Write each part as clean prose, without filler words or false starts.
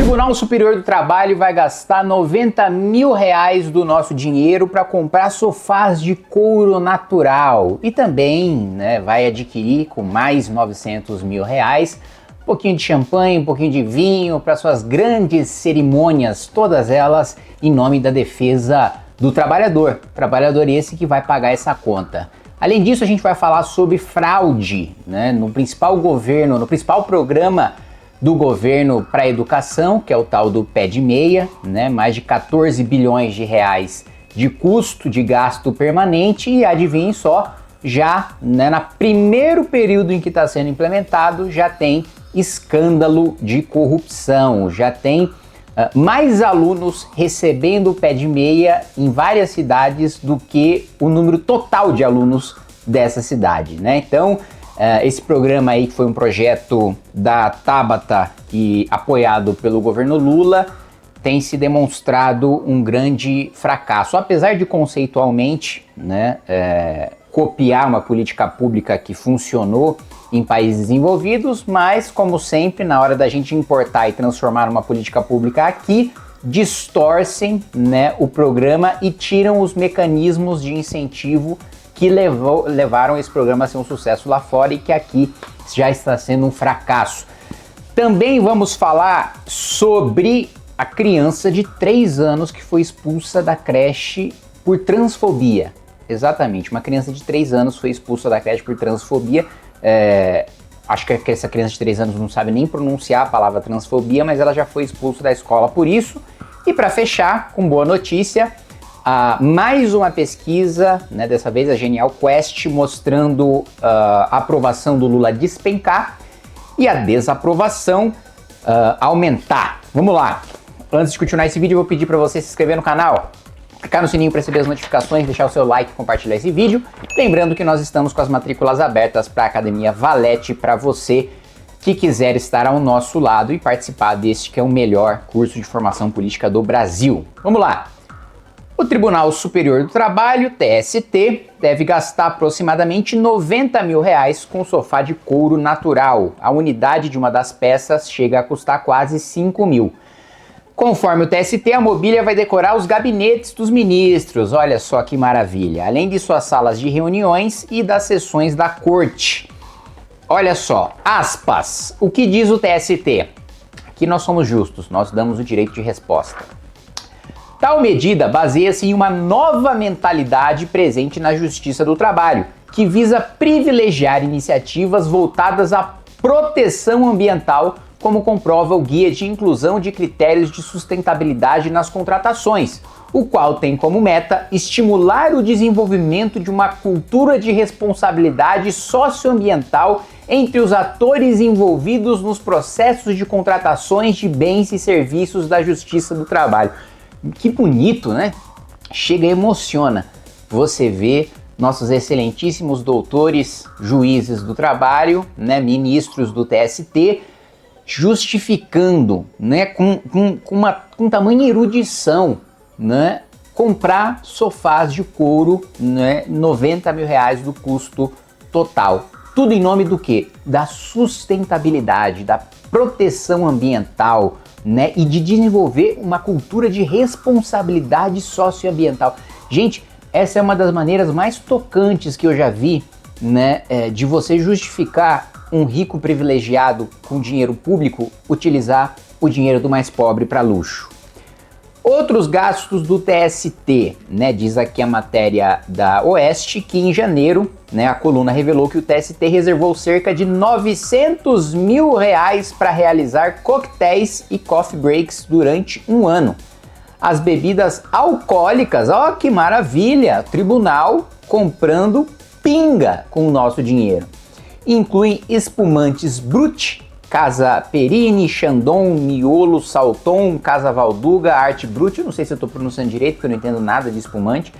Tribunal Superior do Trabalho vai gastar 90 mil reais do nosso dinheiro para comprar sofás de couro natural e também vai adquirir com mais 900 mil reais um pouquinho de champanhe, um pouquinho de vinho para suas grandes cerimônias, todas elas em nome da defesa do trabalhador. Trabalhador esse que vai pagar essa conta. Além disso, a gente vai falar sobre fraude, no principal programa do governo para a educação, que é o tal do Pé de Meia, mais de 14 bilhões de reais de custo de gasto permanente e adivinhem só, já no primeiro período em que está sendo implementado, já tem escândalo de corrupção, já tem mais alunos recebendo o Pé de Meia em várias cidades do que o número total de alunos dessa cidade, Então, esse programa aí que foi um projeto da Tabata e apoiado pelo governo Lula tem se demonstrado um grande fracasso, apesar de conceitualmente copiar uma política pública que funcionou em países desenvolvidos, mas como sempre na hora da gente importar e transformar uma política pública aqui, distorcem o programa e tiram os mecanismos de incentivo que levaram esse programa a ser um sucesso lá fora e que aqui já está sendo um fracasso. Também vamos falar sobre a criança de 3 anos que foi expulsa da creche por transfobia. Exatamente, uma criança de 3 anos foi expulsa da creche por transfobia. Acho que essa criança de 3 anos não sabe nem pronunciar a palavra transfobia, mas ela já foi expulsa da escola por isso. E para fechar, com boa notícia, mais uma pesquisa, dessa vez a Genial Quest, mostrando a aprovação do Lula despencar e a desaprovação aumentar. Vamos lá! Antes de continuar esse vídeo, eu vou pedir para você se inscrever no canal, clicar no sininho para receber as notificações, deixar o seu like e compartilhar esse vídeo. Lembrando que nós estamos com as matrículas abertas para a Academia Valete para você que quiser estar ao nosso lado e participar deste que é o melhor curso de formação política do Brasil. Vamos lá! O Tribunal Superior do Trabalho, TST, deve gastar aproximadamente 90 mil reais com sofá de couro natural. A unidade de uma das peças chega a custar quase 5 mil. Conforme o TST, a mobília vai decorar os gabinetes dos ministros. Olha só que maravilha. Além de suas salas de reuniões e das sessões da corte. Olha só, aspas. O que diz o TST? Aqui nós somos justos, nós damos o direito de resposta. Tal medida baseia-se em uma nova mentalidade presente na Justiça do Trabalho, que visa privilegiar iniciativas voltadas à proteção ambiental, como comprova o Guia de Inclusão de Critérios de Sustentabilidade nas Contratações, o qual tem como meta estimular o desenvolvimento de uma cultura de responsabilidade socioambiental entre os atores envolvidos nos processos de contratações de bens e serviços da Justiça do Trabalho. Que bonito, Chega e emociona você ver nossos excelentíssimos doutores, juízes do trabalho, ministros do TST, justificando, com tamanha erudição, comprar sofás de couro, 90 mil reais do custo total. Tudo em nome do quê? Da sustentabilidade, da proteção ambiental, e de desenvolver uma cultura de responsabilidade socioambiental. Gente, essa é uma das maneiras mais tocantes que eu já vi, de você justificar um rico privilegiado com dinheiro público utilizar o dinheiro do mais pobre para luxo. Outros gastos do TST, diz aqui a matéria da Oeste, que em janeiro, a coluna revelou que o TST reservou cerca de 900 mil reais para realizar coquetéis e coffee breaks durante um ano. As bebidas alcoólicas, ó que maravilha, tribunal comprando pinga com o nosso dinheiro. Incluem espumantes Brut, Casa Perini, Chandon, Miolo, Salton, Casa Valduga, Arte Brut, eu não sei se eu estou pronunciando direito porque eu não entendo nada de espumante,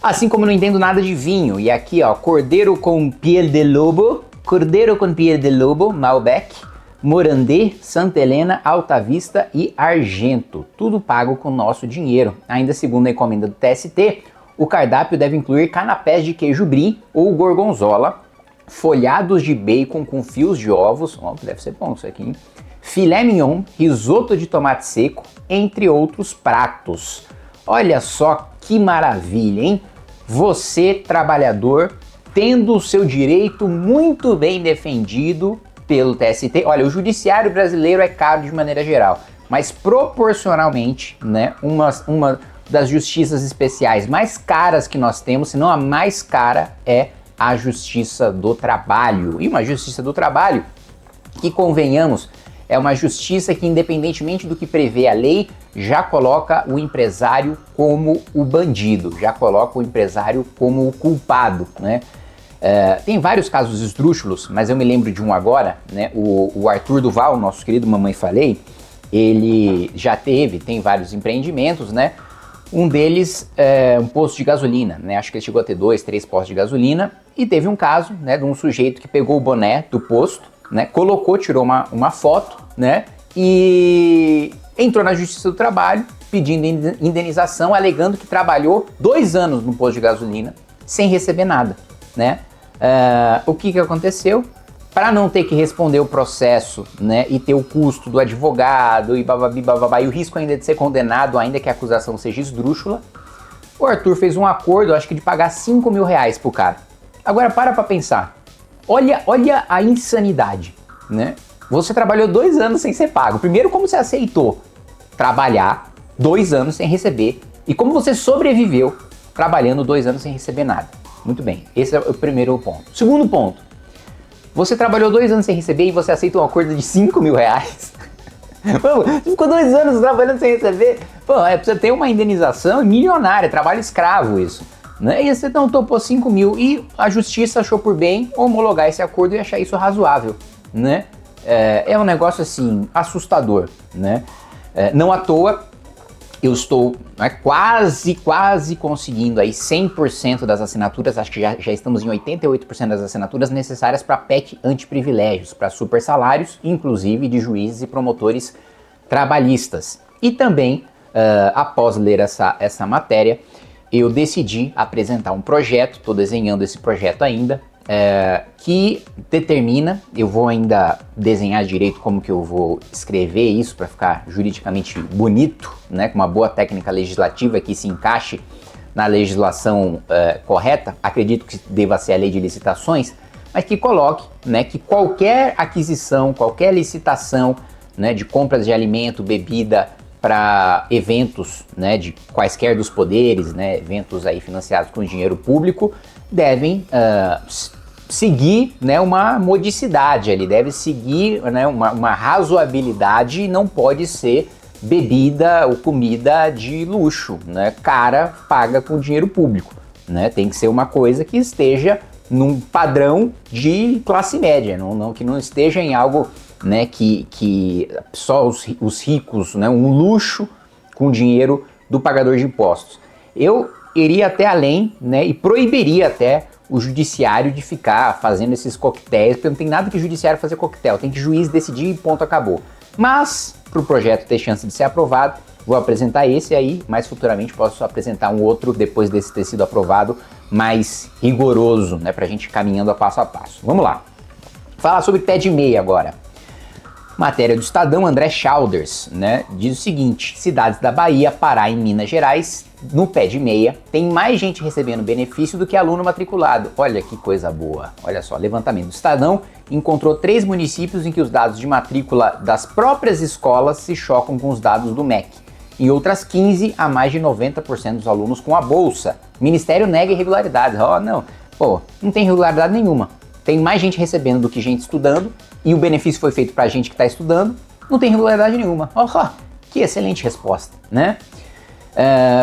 assim como eu não entendo nada de vinho. E aqui, Cordeiro com Piel de Lobo, Malbec, Morandê, Santa Helena, Alta Vista e Argento, tudo pago com nosso dinheiro. Ainda segundo a encomenda do TST, o cardápio deve incluir canapés de queijo brie ou gorgonzola, folhados de bacon com fios de ovos, deve ser bom isso aqui, hein? filé mignon, risoto de tomate seco, entre outros pratos. Olha só que maravilha, hein? Você, trabalhador, tendo o seu direito muito bem defendido pelo TST. Olha, o judiciário brasileiro é caro de maneira geral, mas proporcionalmente, né, uma das justiças especiais mais caras que nós temos, se não a mais cara, é a Justiça do Trabalho. E uma Justiça do Trabalho que, convenhamos, é uma justiça que, independentemente do que prevê a lei, já coloca o empresário como o bandido, já coloca o empresário como o culpado, né? Tem vários casos esdrúxulos, mas eu me lembro de um agora, né? O Arthur Duval, nosso querido Mamãe Falei, ele já tem vários empreendimentos, né? Um deles é um posto de gasolina, né? Acho que ele chegou a ter 2, 3 postos de gasolina, e teve um caso, né, de um sujeito que pegou o boné do posto, né, tirou uma foto, né, e entrou na Justiça do Trabalho pedindo indenização, alegando que trabalhou 2 anos no posto de gasolina sem receber nada, né? O que aconteceu? Para não ter que responder o processo, né, e ter o custo do advogado e bababi, bababá, e o risco ainda de ser condenado, ainda que a acusação seja esdrúxula, o Arthur fez um acordo, acho que de pagar 5 mil reais pro cara. Agora para pensar, olha a insanidade, né? Você trabalhou 2 anos sem ser pago. Primeiro, como você aceitou trabalhar 2 anos sem receber, e como você sobreviveu trabalhando 2 anos sem receber nada. Muito bem, esse é o primeiro ponto. Segundo ponto, você trabalhou 2 anos sem receber e você aceita um acordo de 5 mil reais? Pô, você ficou 2 anos trabalhando sem receber? Pô, precisa ter uma indenização milionária, trabalho escravo isso, né? E você não topou 5 mil e a justiça achou por bem homologar esse acordo e achar isso razoável, né? É um negócio assim, assustador, né? Não à toa, eu estou, né, quase conseguindo aí 100% das assinaturas, acho que já estamos em 88% das assinaturas necessárias para PEC antiprivilégios, para super salários, inclusive de juízes e promotores trabalhistas. E também, após ler essa matéria, eu decidi apresentar um projeto, estou desenhando esse projeto ainda, que determina, eu vou ainda desenhar direito como que eu vou escrever isso para ficar juridicamente bonito, né, com uma boa técnica legislativa que se encaixe na legislação correta, acredito que deva ser a lei de licitações, mas que coloque, né, que qualquer aquisição, qualquer licitação, né, de compras de alimento, bebida, para eventos, né, de quaisquer dos poderes, né, eventos aí financiados com dinheiro público, devem seguir, né, uma modicidade, ele deve seguir, né, uma razoabilidade, e não pode ser bebida ou comida de luxo, né, cara paga com dinheiro público, né, tem que ser uma coisa que esteja num padrão de classe média, que não esteja em algo, né, que só os ricos, né, um luxo com dinheiro do pagador de impostos. Eu iria até além, né, e proibiria até o judiciário de ficar fazendo esses coquetéis, porque não tem nada que o judiciário fazer coquetel, tem que o juiz decidir e ponto, acabou. Mas, para o projeto ter chance de ser aprovado, vou apresentar esse aí, mas futuramente posso apresentar um outro, depois desse ter sido aprovado, mais rigoroso, né, pra gente ir caminhando a passo. Vamos lá. Falar sobre pé de meia agora. Matéria do Estadão, André Chalders, né, diz o seguinte: cidades da Bahia, Pará e Minas Gerais, no pé de meia, tem mais gente recebendo benefício do que aluno matriculado. Olha que coisa boa. Olha só, levantamento do Estadão encontrou 3 municípios em que os dados de matrícula das próprias escolas se chocam com os dados do MEC. Em outras 15, há mais de 90% dos alunos com a bolsa. Ministério nega irregularidades. Não tem irregularidade nenhuma. Tem mais gente recebendo do que gente estudando, e o benefício foi feito pra gente que tá estudando, não tem irregularidade nenhuma. Que excelente resposta, né?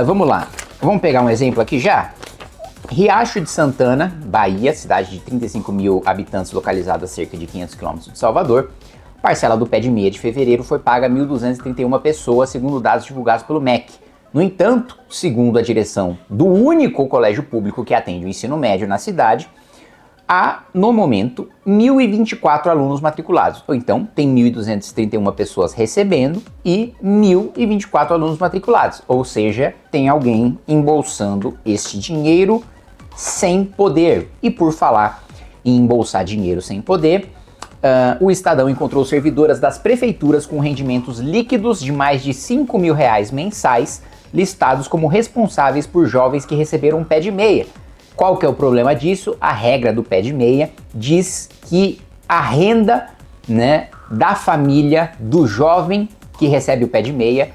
Vamos lá, vamos pegar um exemplo aqui já. Riacho de Santana, Bahia, cidade de 35 mil habitantes localizada a cerca de 500 km de Salvador. Parcela do pé de meia de fevereiro foi paga a 1.231 pessoas, segundo dados divulgados pelo MEC. No entanto, segundo a direção do único colégio público que atende o ensino médio na cidade, há, no momento, 1.024 alunos matriculados. Ou então, tem 1.231 pessoas recebendo e 1.024 alunos matriculados. Ou seja, tem alguém embolsando este dinheiro sem poder. E por falar em embolsar dinheiro sem poder, O Estadão encontrou servidoras das prefeituras com rendimentos líquidos de mais de R$ 5.000 mensais, listados como responsáveis por jovens que receberam um pé de meia. Qual que é o problema disso? A regra do pé de meia diz que a renda, né, da família do jovem que recebe o pé de meia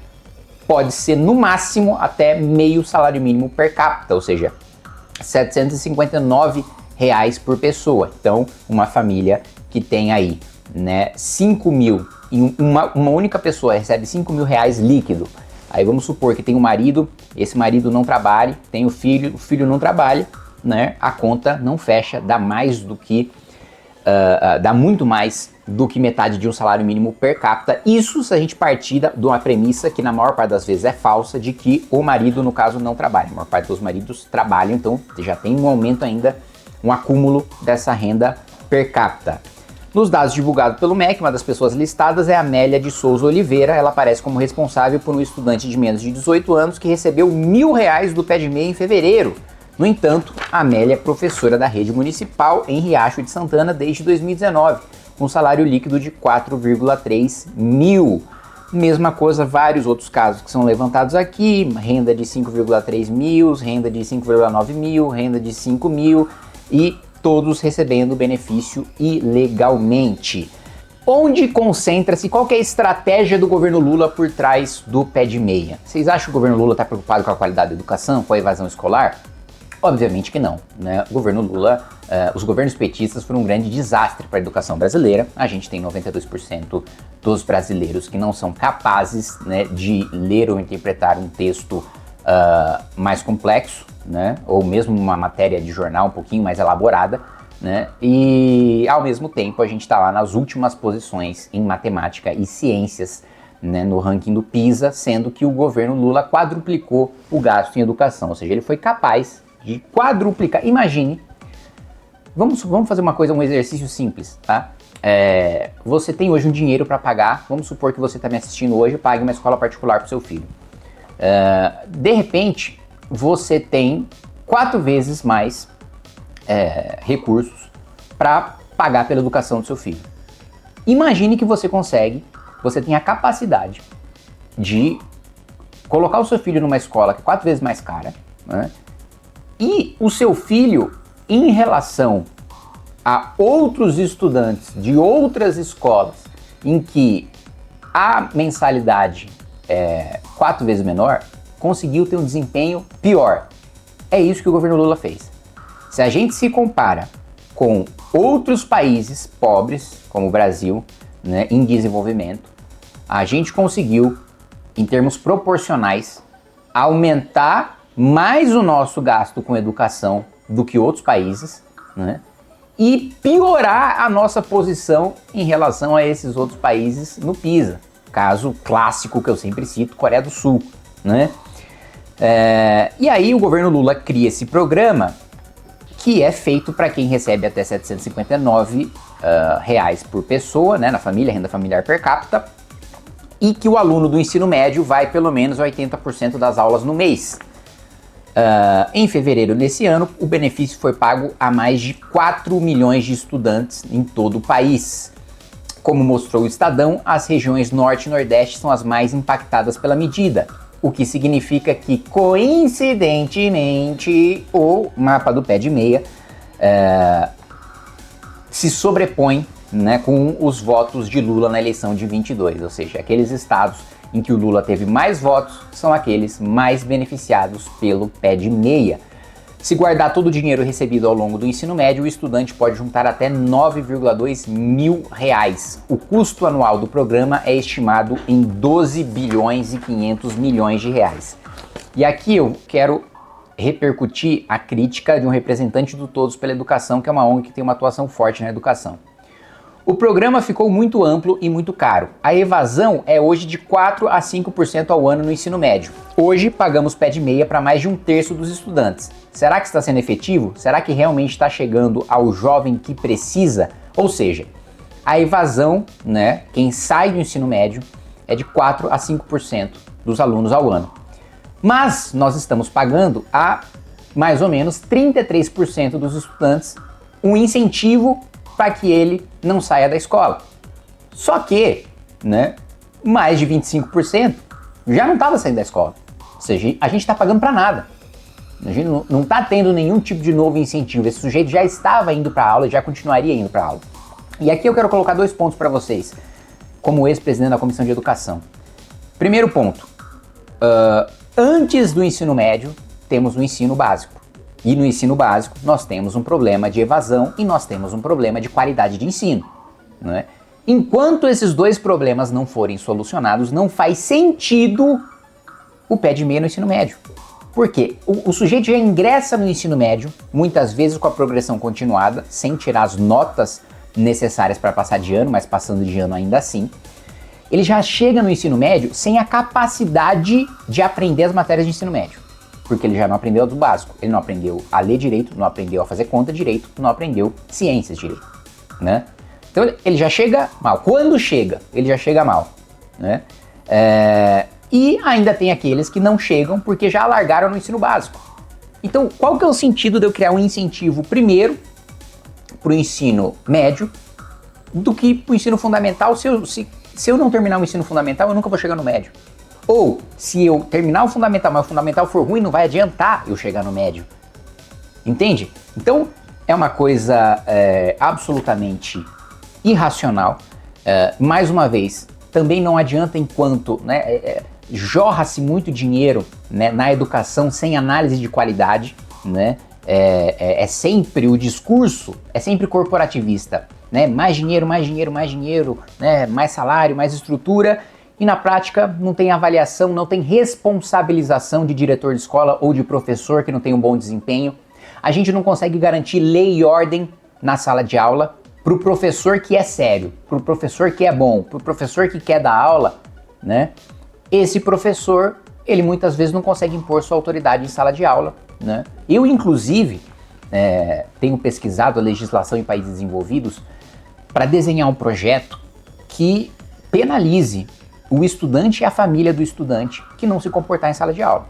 pode ser no máximo até meio salário mínimo per capita, ou seja, R$ 759 por pessoa. Então, uma família que tem aí, né, 5 mil e uma única pessoa recebe R$ 5.000 líquido. Aí vamos supor que tem um marido, esse marido não trabalha, tem o filho não trabalha, né? A conta não fecha, dá muito mais do que metade de um salário mínimo per capita. Isso se a gente partir de uma premissa que na maior parte das vezes é falsa, de que o marido, no caso, não trabalha. A maior parte dos maridos trabalham, então já tem um aumento ainda, um acúmulo dessa renda per capita. Nos dados divulgados pelo MEC, uma das pessoas listadas é a Amélia de Souza Oliveira. Ela aparece como responsável por um estudante de menos de 18 anos que recebeu R$ 1.000 do pé de meia em fevereiro. No entanto, a Amélia é professora da rede municipal em Riacho de Santana desde 2019, com salário líquido de R$ 4,3 mil. Mesma coisa, vários outros casos que são levantados aqui, renda de 5,3 mil, renda de 5,9 mil, renda de 5 mil e todos recebendo benefício ilegalmente. Onde concentra-se, qual que é a estratégia do governo Lula por trás do pé de meia? Vocês acham que o governo Lula está preocupado com a qualidade da educação, com a evasão escolar? Obviamente que não, né? O governo Lula, os governos petistas foram um grande desastre para a educação brasileira. A gente tem 92% dos brasileiros que não são capazes, né, de ler ou interpretar um texto mais complexo, né? Ou mesmo uma matéria de jornal um pouquinho mais elaborada, né? E ao mesmo tempo a gente está lá nas últimas posições em matemática e ciências, né, no ranking do PISA, sendo que o governo Lula quadruplicou o gasto em educação, ou seja, ele foi capaz de quadruplicar. Imagine, vamos fazer uma coisa, um exercício simples, tá? Você tem hoje um dinheiro para pagar, vamos supor que você está me assistindo hoje e pague uma escola particular para o seu filho. De repente, você tem 4 vezes mais recursos para pagar pela educação do seu filho. Imagine que você tem a capacidade de colocar o seu filho numa escola que é 4 vezes mais cara, né? E o seu filho, em relação a outros estudantes de outras escolas em que a mensalidade é 4 vezes menor, conseguiu ter um desempenho pior. É isso que o governo Lula fez. Se a gente se compara com outros países pobres, como o Brasil, né, em desenvolvimento, a gente conseguiu, em termos proporcionais, aumentar mais o nosso gasto com educação do que outros países, né, e piorar a nossa posição em relação a esses outros países no PISA. Caso clássico que eu sempre cito, Coreia do Sul, né? E aí o governo Lula cria esse programa que é feito para quem recebe até R$ 759 por pessoa, né, na família, renda familiar per capita, e que o aluno do ensino médio vai pelo menos 80% das aulas no mês. Em fevereiro desse ano, o benefício foi pago a mais de 4 milhões de estudantes em todo o país. Como mostrou o Estadão, as regiões Norte e Nordeste são as mais impactadas pela medida, o que significa que, coincidentemente, o mapa do pé de meia se sobrepõe, né, com os votos de Lula na eleição de 22, ou seja, aqueles estados em que o Lula teve mais votos são aqueles mais beneficiados pelo pé de meia. Se guardar todo o dinheiro recebido ao longo do ensino médio, o estudante pode juntar até R$ 9,2 mil. O custo anual do programa é estimado em 12 bilhões e 500 milhões de reais. E aqui eu quero repercutir a crítica de um representante do Todos pela Educação, que é uma ONG que tem uma atuação forte na educação. O programa ficou muito amplo e muito caro. A evasão é hoje de 4 a 5% ao ano no ensino médio. Hoje pagamos pé de meia para mais de 1/3 dos estudantes. Será que está sendo efetivo? Será que realmente está chegando ao jovem que precisa? Ou seja, a evasão, né, quem sai do ensino médio, é de 4 a 5% dos alunos ao ano. Mas nós estamos pagando a mais ou menos 33% dos estudantes um incentivo para que ele não saia da escola. Só que, né, mais de 25% já não estava saindo da escola. Ou seja, a gente está pagando para nada. A gente não está tendo nenhum tipo de novo incentivo. Esse sujeito já estava indo para a aula e já continuaria indo para a aula. E aqui eu quero colocar 2 pontos para vocês, como ex-presidente da Comissão de Educação. Primeiro ponto, antes do ensino médio, temos o ensino básico. E no ensino básico, nós temos um problema de evasão e nós temos um problema de qualidade de ensino, né? Enquanto esses 2 problemas não forem solucionados, não faz sentido o pé de meia no ensino médio. Por quê? O sujeito já ingressa no ensino médio, muitas vezes com a progressão continuada, sem tirar as notas necessárias para passar de ano, mas passando de ano ainda assim. Ele já chega no ensino médio sem a capacidade de aprender as matérias de ensino médio. Porque ele já não aprendeu do básico. Ele não aprendeu a ler direito, não aprendeu a fazer conta direito, não aprendeu ciências direito, né? Então ele já chega mal. Quando chega, ele já chega mal, né? E ainda tem aqueles que não chegam porque já largaram no ensino básico. Então, qual que é o sentido de eu criar um incentivo primeiro para o ensino médio do que para o ensino fundamental? Se eu não terminar o ensino fundamental, eu nunca vou chegar no médio. Ou, se eu terminar o fundamental, mas o fundamental for ruim, não vai adiantar eu chegar no médio. Entende? Então, é uma coisa absolutamente irracional. Mais uma vez, também não adianta enquanto, né, jorra-se muito dinheiro, né, na educação sem análise de qualidade, né? É sempre o discurso, é sempre corporativista, né? Mais dinheiro, mais dinheiro, mais dinheiro, né? Mais salário, mais estrutura. E na prática não tem avaliação, não tem responsabilização de diretor de escola ou de professor que não tem um bom desempenho. A gente não consegue garantir lei e ordem na sala de aula para o professor que é sério, para o professor que é bom, para o professor que quer dar aula, né? Esse professor, ele muitas vezes não consegue impor sua autoridade em sala de aula, né? Eu, inclusive, tenho pesquisado a legislação em países desenvolvidos para desenhar um projeto que penalize o estudante e a família do estudante que não se comportar em sala de aula.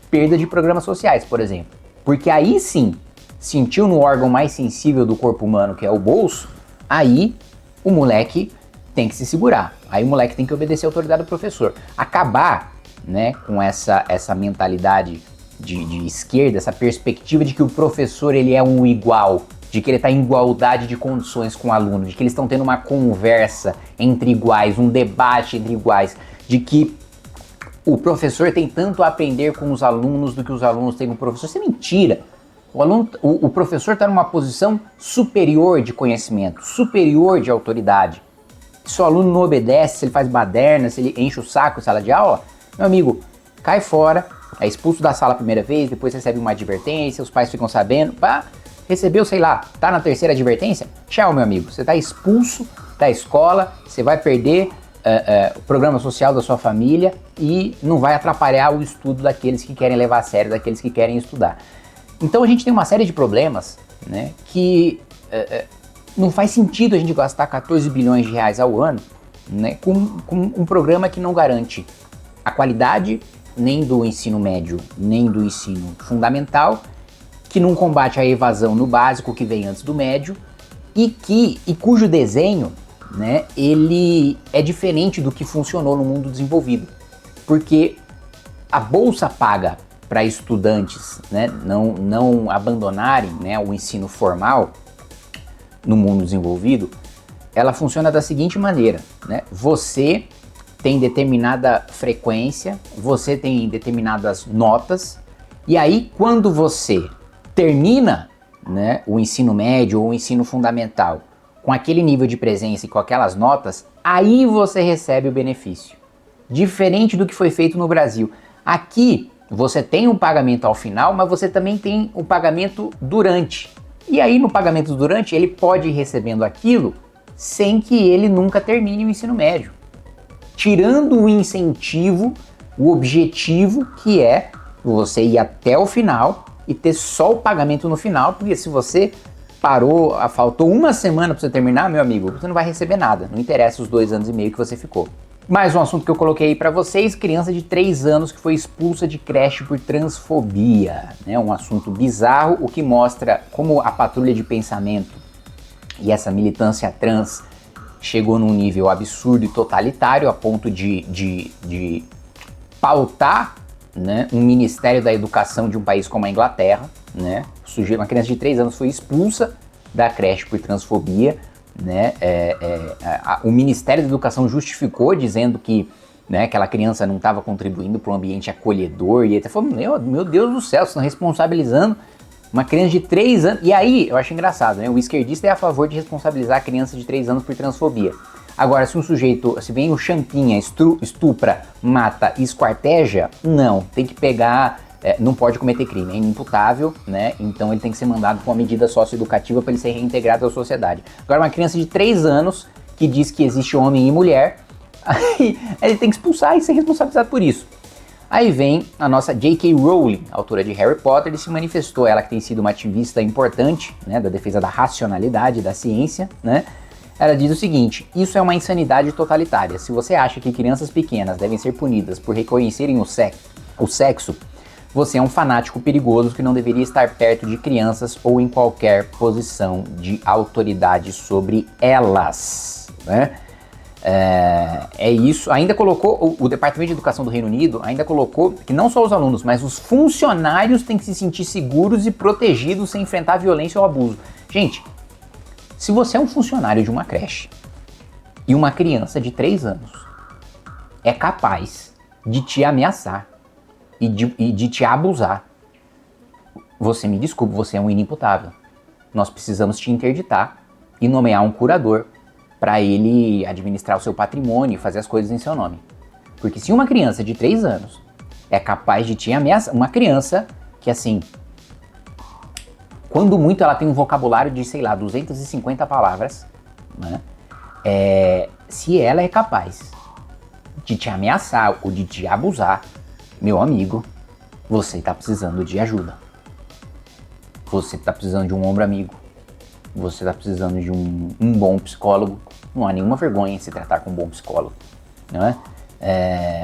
Perda de programas sociais, por exemplo. Porque aí sim, sentiu no órgão mais sensível do corpo humano, que é o bolso, aí o moleque tem que se segurar. Aí o moleque tem que obedecer a autoridade do professor. Acabar, né, com essa mentalidade de esquerda, essa perspectiva de que o professor ele é um igual, de que ele está em igualdade de condições com o aluno, de que eles estão tendo uma conversa entre iguais, um debate entre iguais, de que o professor tem tanto a aprender com os alunos do que os alunos têm com o professor. Isso é mentira. O professor está numa posição superior de conhecimento, superior de autoridade. Se o aluno não obedece, se ele faz baderna, se ele enche o saco em sala de aula, meu amigo, cai fora, é expulso da sala a primeira vez, depois recebe uma advertência, os pais ficam sabendo, pá, recebeu, sei lá, tá na terceira advertência? Tchau, meu amigo, você tá expulso da escola, você vai perder o programa social da sua família e não vai atrapalhar o estudo daqueles que querem levar a sério, daqueles que querem estudar. Então a gente tem uma série de problemas, né, que não faz sentido a gente gastar 14 bilhões de reais ao ano, né, com um programa que não garante a qualidade nem do ensino médio, nem do ensino fundamental, que não combate a evasão no básico que vem antes do médio e cujo desenho, né, ele é diferente do que funcionou no mundo desenvolvido. Porque a bolsa paga para estudantes, né, não abandonarem, né, o ensino formal no mundo desenvolvido, ela funciona da seguinte maneira, né? Você tem determinada frequência, você tem determinadas notas, e aí quando você termina, né, o ensino médio ou o ensino fundamental com aquele nível de presença e com aquelas notas, aí você recebe o benefício. Diferente do que foi feito no Brasil. Aqui você tem um pagamento ao final, mas você também tem o pagamento durante. E aí no pagamento durante ele pode ir recebendo aquilo sem que ele nunca termine o ensino médio. Tirando o incentivo, o objetivo que é você ir até o final e ter só o pagamento no final, porque se você parou, faltou uma semana para você terminar, meu amigo, você não vai receber nada, não interessa os 2 anos e meio que você ficou. Mais um assunto que eu coloquei aí para vocês, criança de 3 anos que foi expulsa de creche por transfobia, né? Um assunto bizarro, o que mostra como a patrulha de pensamento e essa militância trans chegou num nível absurdo e totalitário a ponto de pautar, né, um Ministério da Educação de um país como a Inglaterra, né? Uma criança de 3 anos foi expulsa da creche por transfobia, né? O Ministério da Educação justificou dizendo que, né, aquela criança não estava contribuindo para um ambiente acolhedor, e ele falou, meu Deus do céu, vocês estão responsabilizando uma criança de 3 anos. E aí, eu acho engraçado, né? O esquerdista é a favor de responsabilizar a criança de 3 anos por transfobia. Agora, se um sujeito, se vem o Champinha, estupra, mata e esquarteja, não, tem que pegar, não pode cometer crime, é inimputável, né? Então ele tem que ser mandado com uma medida socioeducativa para ele ser reintegrado à sociedade. Agora, uma criança de 3 anos que diz que existe homem e mulher, aí ele tem que expulsar e ser responsabilizado por isso. Aí vem a nossa J.K. Rowling, autora de Harry Potter, e se manifestou, ela que tem sido uma ativista importante, né, da defesa da racionalidade da ciência, né? Ela diz o seguinte: isso é uma insanidade totalitária. Se você acha que crianças pequenas devem ser punidas por reconhecerem o sexo, você é um fanático perigoso que não deveria estar perto de crianças ou em qualquer posição de autoridade sobre elas, né? É isso. Ainda colocou, o Departamento de Educação do Reino Unido ainda colocou que não só os alunos, mas os funcionários têm que se sentir seguros e protegidos sem enfrentar violência ou abuso. Gente, se você é um funcionário de uma creche e uma criança de 3 anos é capaz de te ameaçar e de te abusar, você me desculpe, você é um inimputável. Nós precisamos te interditar e nomear um curador para ele administrar o seu patrimônio e fazer as coisas em seu nome. Porque se uma criança de 3 anos é capaz de te ameaçar, uma criança que, assim, quando muito ela tem um vocabulário de, sei lá, 250 palavras, né? Se ela é capaz de te ameaçar ou de te abusar, meu amigo, você tá precisando de ajuda. Você tá precisando de um ombro amigo. Você tá precisando de um bom psicólogo. Não há nenhuma vergonha em se tratar com um bom psicólogo, não é?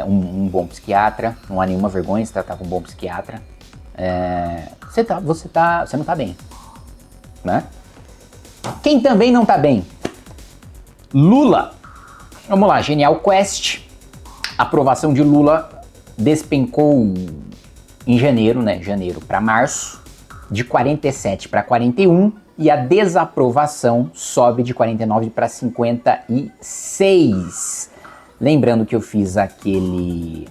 Um bom psiquiatra. Não há nenhuma vergonha em se tratar com um bom psiquiatra. Você não tá bem, né? Quem também não tá bem? Lula. Vamos lá, Genial Quest. A aprovação de Lula despencou em janeiro, né? Janeiro para março, de 47 para 41. E a desaprovação sobe de 49 para 56. Lembrando que eu fiz aquele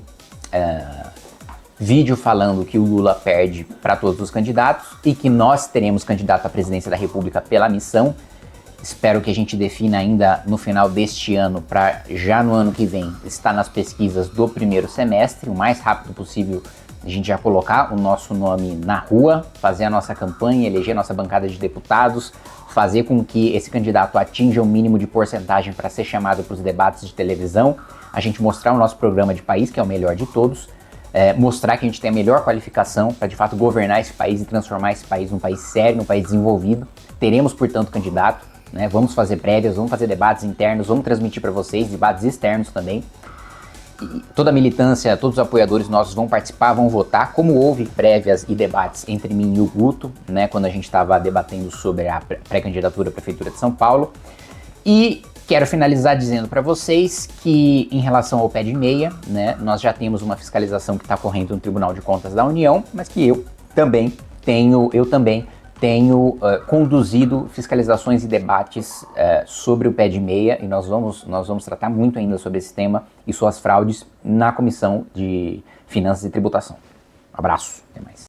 vídeo falando que o Lula perde para todos os candidatos e que nós teremos candidato à presidência da República pela missão. Espero que a gente defina ainda no final deste ano, para já no ano que vem estar nas pesquisas do primeiro semestre, o mais rápido possível. A gente já colocar o nosso nome na rua, fazer a nossa campanha, eleger a nossa bancada de deputados, fazer com que esse candidato atinja um mínimo de porcentagem para ser chamado para os debates de televisão, a gente mostrar o nosso programa de país, que é o melhor de todos, mostrar que a gente tem a melhor qualificação para de fato governar esse país e transformar esse país num país sério, num país desenvolvido. Teremos, portanto, candidato, né? Vamos fazer prévias, vamos fazer debates internos, vamos transmitir para vocês debates externos também. E toda a militância, todos os apoiadores nossos vão participar, vão votar, como houve prévias e debates entre mim e o Guto, né, quando a gente estava debatendo sobre a pré-candidatura à Prefeitura de São Paulo. E quero finalizar dizendo para vocês que, em relação ao pé de meia, né, nós já temos uma fiscalização que está correndo no Tribunal de Contas da União, mas que eu também tenho conduzido fiscalizações e debates sobre o pé de meia, e nós vamos tratar muito ainda sobre esse tema e suas fraudes na Comissão de Finanças e Tributação. Abraço, até mais.